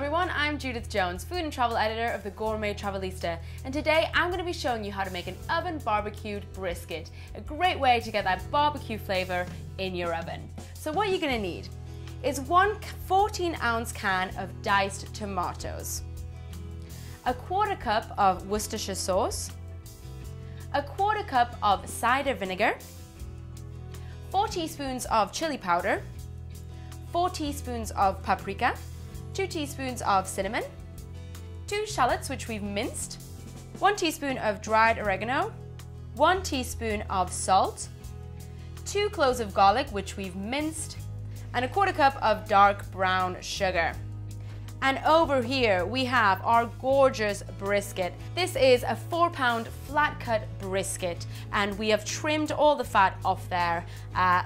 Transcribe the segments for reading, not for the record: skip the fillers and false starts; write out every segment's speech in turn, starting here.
everyone, I'm Judith Jones, food and travel editor of the Gourmet Travelista, and today I'm going to be showing you how to make an oven barbecued brisket, a great way to get that barbecue flavor in your oven. So what you're going to need is one 14-ounce can of diced tomatoes, a quarter cup of Worcestershire sauce, a quarter cup of cider vinegar, 4 teaspoons of chili powder, 4 teaspoons of paprika, 2 teaspoons of cinnamon, 2 shallots which we've minced, 1 teaspoon of dried oregano, 1 teaspoon of salt, 2 cloves of garlic which we've minced, and a quarter cup of dark brown sugar. And over here we have our gorgeous brisket. This is a 4-pound flat cut brisket, and we have trimmed all the fat off there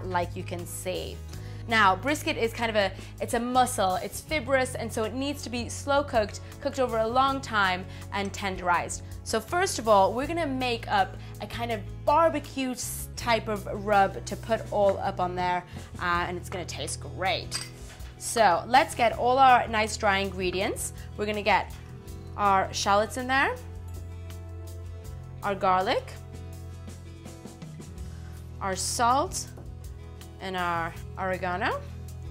like you can see. Now, brisket is it's a muscle, it's fibrous, and so it needs to be slow cooked, cooked over a long time, and tenderized. So first of all, we're gonna make up a kind of barbecue type of rub to put all up on there, and it's gonna taste great. So let's get all our nice dry ingredients. We're gonna get our shallots in there, our garlic, our salt, and our oregano.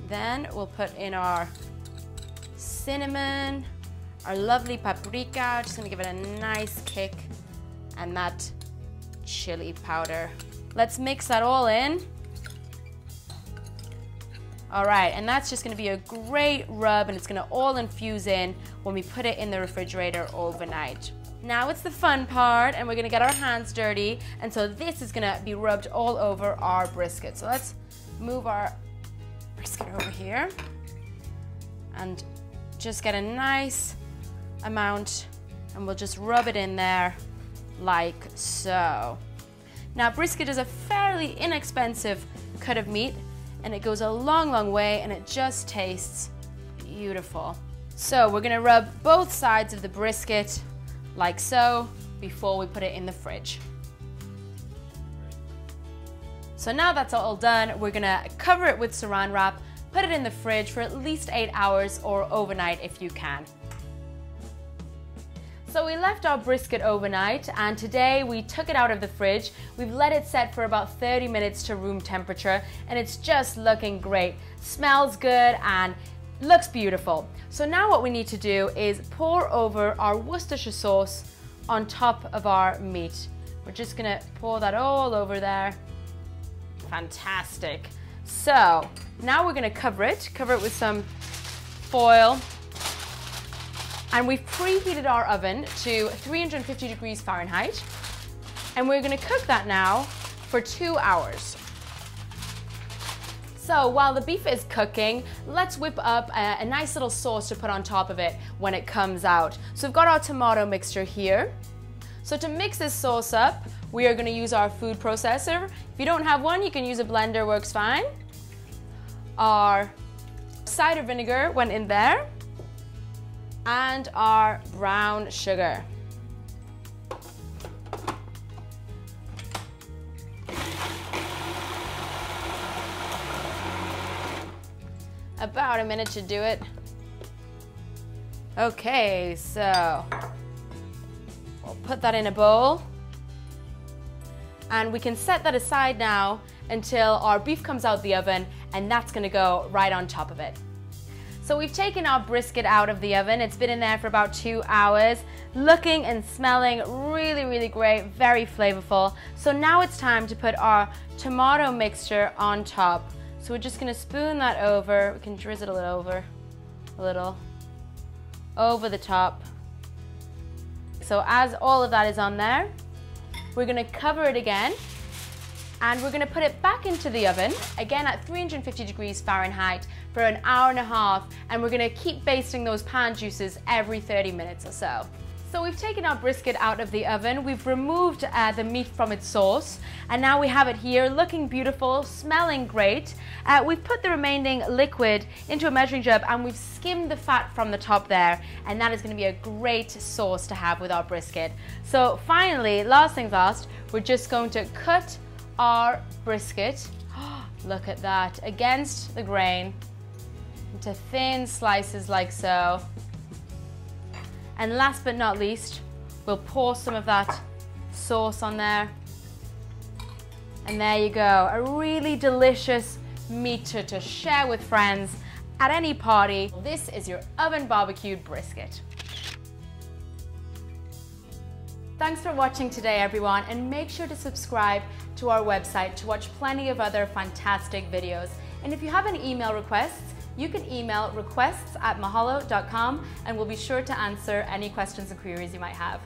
Then we'll put in our cinnamon, our lovely paprika, just gonna give it a nice kick, and that chili powder. Let's mix that all in. All right, and that's just gonna be a great rub, and it's gonna all infuse in when we put it in the refrigerator overnight. Now it's the fun part, and we're gonna get our hands dirty, and so this is gonna be rubbed all over our brisket. So let's move our brisket over here and just get a nice amount, and we'll just rub it in there like so. Now brisket is a fairly inexpensive cut of meat, and it goes a long way, and it just tastes beautiful. So we're gonna rub both sides of the brisket like so before we put it in the fridge. So now that's all done, we're gonna cover it with saran wrap, put it in the fridge for at least 8 hours or overnight if you can. So we left our brisket overnight, and today we took it out of the fridge. We've let it set for about 30 minutes to room temperature, and it's just looking great. Smells good and looks beautiful. So now what we need to do is pour over our Worcestershire sauce on top of our meat. We're just gonna pour that all over there. Fantastic. So now we're gonna cover it with some foil. And we've preheated our oven to 350 degrees Fahrenheit. And we're gonna cook that now for 2 hours. So while the beef is cooking, let's whip up a nice little sauce to put on top of it when it comes out. So we've got our tomato mixture here. So to mix this sauce up, we are gonna use our food processor. If you don't have one, you can use a blender, works fine. Our cider vinegar went in there, and our brown sugar. About a minute to do it. Okay, so we'll put that in a bowl, and we can set that aside now until our beef comes out the oven, and that's gonna go right on top of it. So we've taken our brisket out of the oven. It's been in there for about 2 hours, looking and smelling really great, very flavorful. So now it's time to put our tomato mixture on top. So we're just gonna spoon that over. We can drizzle it over a little, over the top. So as all of that is on there, we're gonna cover it again, and we're gonna put it back into the oven, again at 350 degrees Fahrenheit for an hour and a half, and we're gonna keep basting those pan juices every 30 minutes or so. So we've taken our brisket out of the oven, we've removed the meat from its sauce, and now we have it here looking beautiful, smelling great. We've put the remaining liquid into a measuring jug, and we've skimmed the fat from the top there, and that is going to be a great sauce to have with our brisket. So finally, last things last, we're just going to cut our brisket, look at that, against the grain into thin slices like so. And last but not least, we'll pour some of that sauce on there. And there you go, a really delicious meat to share with friends at any party. This is your oven barbecued brisket. Thanks for watching today, everyone, and make sure to subscribe to our website to watch plenty of other fantastic videos. And if you have any email requests, you can email requests@mahalo.com and we'll be sure to answer any questions and queries you might have.